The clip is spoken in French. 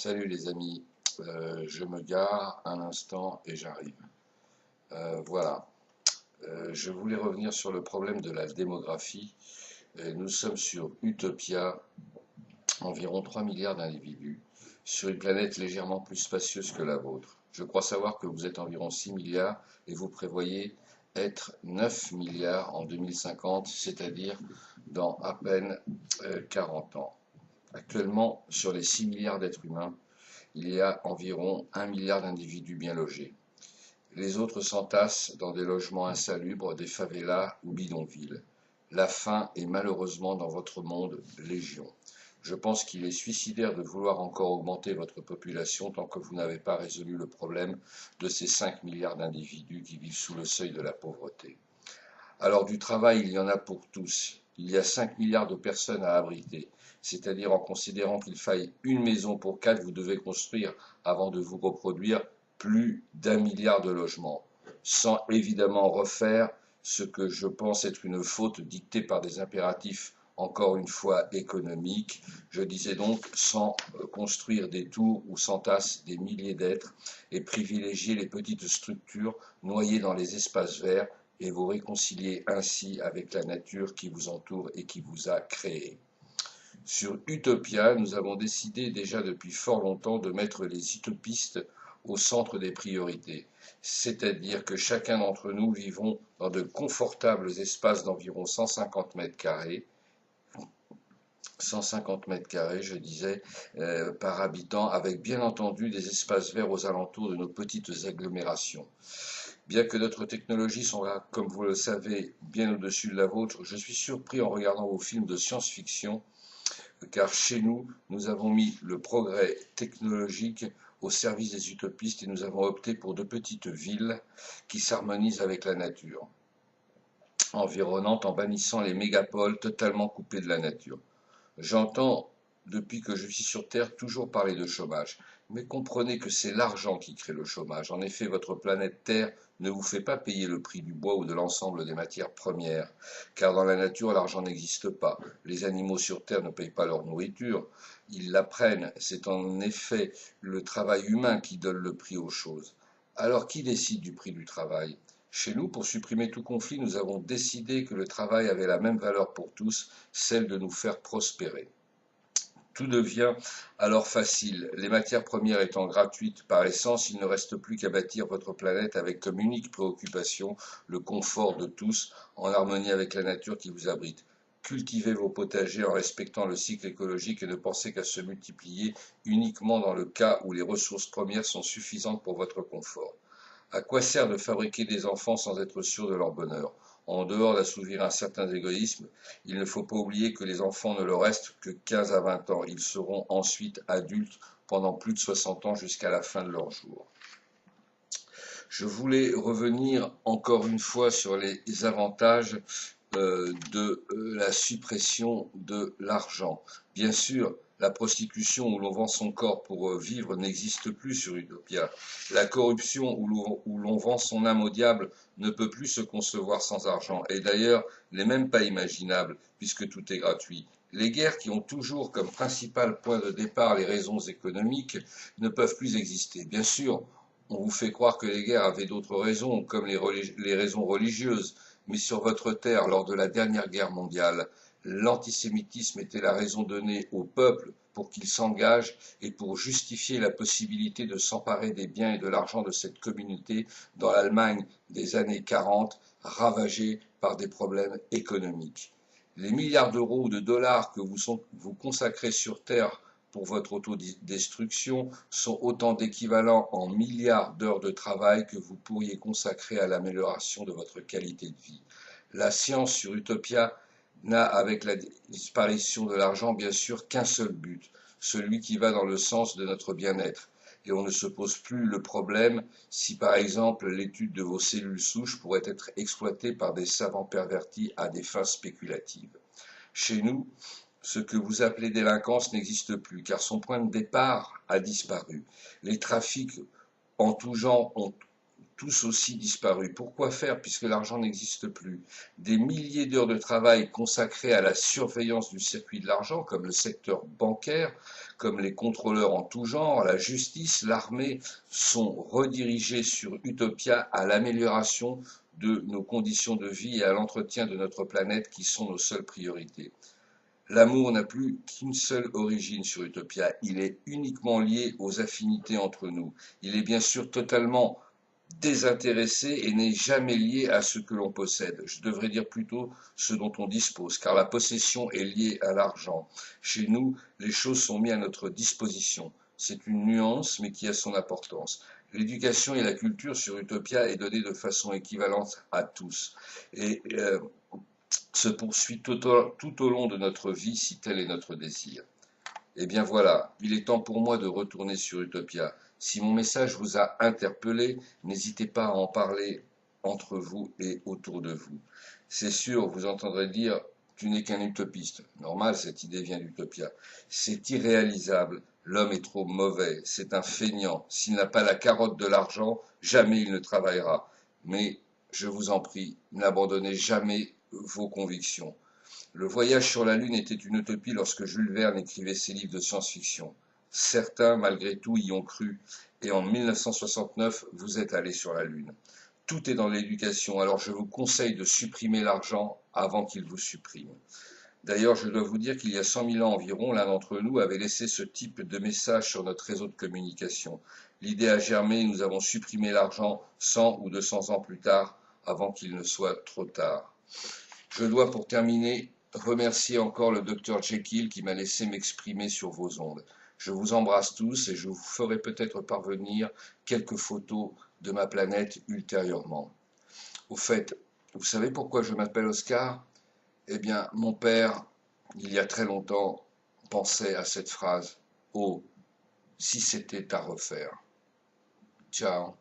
Salut les amis. Je me gare un instant et j'arrive. Voilà. Je voulais revenir sur le problème de la démographie. Nous sommes sur Utopia, environ 3 milliards d'individus, sur une planète légèrement plus spacieuse que la vôtre. Je crois savoir que vous êtes environ 6 milliards et vous prévoyez être 9 milliards en 2050, c'est-à-dire dans à peine 40 ans. Actuellement, sur les 6 milliards d'êtres humains, il y a environ 1 milliard d'individus bien logés. Les autres s'entassent dans des logements insalubres, des favelas ou bidonvilles. La faim est malheureusement dans votre monde légion. Je pense qu'il est suicidaire de vouloir encore augmenter votre population tant que vous n'avez pas résolu le problème de ces 5 milliards d'individus qui vivent sous le seuil de la pauvreté. Alors du travail, il y en a pour tous. Il y a 5 milliards de personnes à abriter. C'est-à-dire en considérant qu'il faille une maison pour 4, vous devez construire, avant de vous reproduire, plus d'1 milliard de logements. Sans évidemment refaire ce que je pense être une faute dictée par des impératifs encore une fois économiques. Je disais donc sans construire des tours où s'entassent des milliers d'êtres et privilégier les petites structures noyées dans les espaces verts et vous réconcilier ainsi avec la nature qui vous entoure et qui vous a créé. Sur Utopia, nous avons décidé déjà depuis fort longtemps de mettre les utopistes au centre des priorités, c'est-à-dire que chacun d'entre nous vivons dans de confortables espaces d'environ 150 mètres carrés, 150 mètres carrés, je disais, par habitant, avec bien entendu des espaces verts aux alentours de nos petites agglomérations. Bien que notre technologie soit, comme vous le savez, bien au-dessus de la vôtre, je suis surpris en regardant vos films de science-fiction, car chez nous, nous avons mis le progrès technologique au service des utopistes et nous avons opté pour de petites villes qui s'harmonisent avec la nature environnante en bannissant les mégapoles totalement coupés de la nature. J'entends, depuis que je suis sur Terre, toujours parler de chômage. Mais comprenez que c'est l'argent qui crée le chômage. En effet, votre planète Terre ne vous fait pas payer le prix du bois ou de l'ensemble des matières premières, car dans la nature, l'argent n'existe pas. Les animaux sur Terre ne payent pas leur nourriture, ils la prennent. C'est en effet le travail humain qui donne le prix aux choses. Alors qui décide du prix du travail? Chez nous, pour supprimer tout conflit, nous avons décidé que le travail avait la même valeur pour tous, celle de nous faire prospérer. Tout devient alors facile. Les matières premières étant gratuites par essence, il ne reste plus qu'à bâtir votre planète avec comme unique préoccupation le confort de tous, en harmonie avec la nature qui vous abrite. Cultivez vos potagers en respectant le cycle écologique et ne pensez qu'à se multiplier uniquement dans le cas où les ressources premières sont suffisantes pour votre confort. À quoi sert de fabriquer des enfants sans être sûr de leur bonheur? En dehors d'assouvir un certain égoïsme, il ne faut pas oublier que les enfants ne leur restent que 15 à 20 ans. Ils seront ensuite adultes pendant plus de 60 ans jusqu'à la fin de leur jour. Je voulais revenir encore une fois sur les avantages de la suppression de l'argent. Bien sûr, la prostitution où l'on vend son corps pour vivre n'existe plus sur Utopia. La corruption où l'on vend son âme au diable ne peut plus se concevoir sans argent. Et d'ailleurs, n'est même pas imaginable, puisque tout est gratuit. Les guerres qui ont toujours comme principal point de départ les raisons économiques ne peuvent plus exister. Bien sûr, on vous fait croire que les guerres avaient d'autres raisons, comme les raisons religieuses, mais sur votre terre, lors de la dernière guerre mondiale, l'antisémitisme était la raison donnée au peuple pour qu'il s'engage et pour justifier la possibilité de s'emparer des biens et de l'argent de cette communauté dans l'Allemagne des années 40, ravagée par des problèmes économiques. Les milliards d'euros ou de dollars que vous consacrez sur Terre pour votre autodestruction sont autant d'équivalents en milliards d'heures de travail que vous pourriez consacrer à l'amélioration de votre qualité de vie. La science sur Utopia n'a, avec la disparition de l'argent, bien sûr qu'un seul but, celui qui va dans le sens de notre bien-être. Et on ne se pose plus le problème si, par exemple, l'étude de vos cellules souches pourrait être exploitée par des savants pervertis à des fins spéculatives. Chez nous, ce que vous appelez délinquance n'existe plus, car son point de départ a disparu. Les trafics en tout genre ont tous aussi disparus. Pourquoi faire puisque l'argent n'existe plus? Des milliers d'heures de travail consacrées à la surveillance du circuit de l'argent, comme le secteur bancaire, comme les contrôleurs en tout genre, la justice, l'armée, sont redirigées sur Utopia à l'amélioration de nos conditions de vie et à l'entretien de notre planète qui sont nos seules priorités. L'amour n'a plus qu'une seule origine sur Utopia, il est uniquement lié aux affinités entre nous. Il est bien sûr totalement désintéressé et n'est jamais lié à ce que l'on possède. Je devrais dire plutôt ce dont on dispose, car la possession est liée à l'argent. Chez nous, les choses sont mises à notre disposition. C'est une nuance, mais qui a son importance. L'éducation et la culture sur Utopia est donnée de façon équivalente à tous et se poursuit tout au long de notre vie si tel est notre désir. Eh bien voilà, il est temps pour moi de retourner sur Utopia. Si mon message vous a interpellé, n'hésitez pas à en parler entre vous et autour de vous. C'est sûr, vous entendrez dire, tu n'es qu'un utopiste. Normal, cette idée vient d'Utopia. C'est irréalisable. L'homme est trop mauvais. C'est un feignant. S'il n'a pas la carotte de l'argent, jamais il ne travaillera. Mais, je vous en prie, n'abandonnez jamais vos convictions. Le voyage sur la Lune était une utopie lorsque Jules Verne écrivait ses livres de science-fiction. Certains, malgré tout, y ont cru, et en 1969, vous êtes allés sur la Lune. Tout est dans l'éducation, alors je vous conseille de supprimer l'argent avant qu'il vous supprime. D'ailleurs, je dois vous dire qu'il y a 100 000 ans environ, l'un d'entre nous avait laissé ce type de message sur notre réseau de communication. L'idée a germé et nous avons supprimé l'argent 100 ou 200 ans plus tard, avant qu'il ne soit trop tard. Je dois, pour terminer, remercier encore le Dr Jekyll qui m'a laissé m'exprimer sur vos ondes. Je vous embrasse tous et je vous ferai peut-être parvenir quelques photos de ma planète ultérieurement. Au fait, vous savez pourquoi je m'appelle Oscar? Eh bien, mon père, il y a très longtemps, pensait à cette phrase. Oh, si c'était à refaire. Ciao.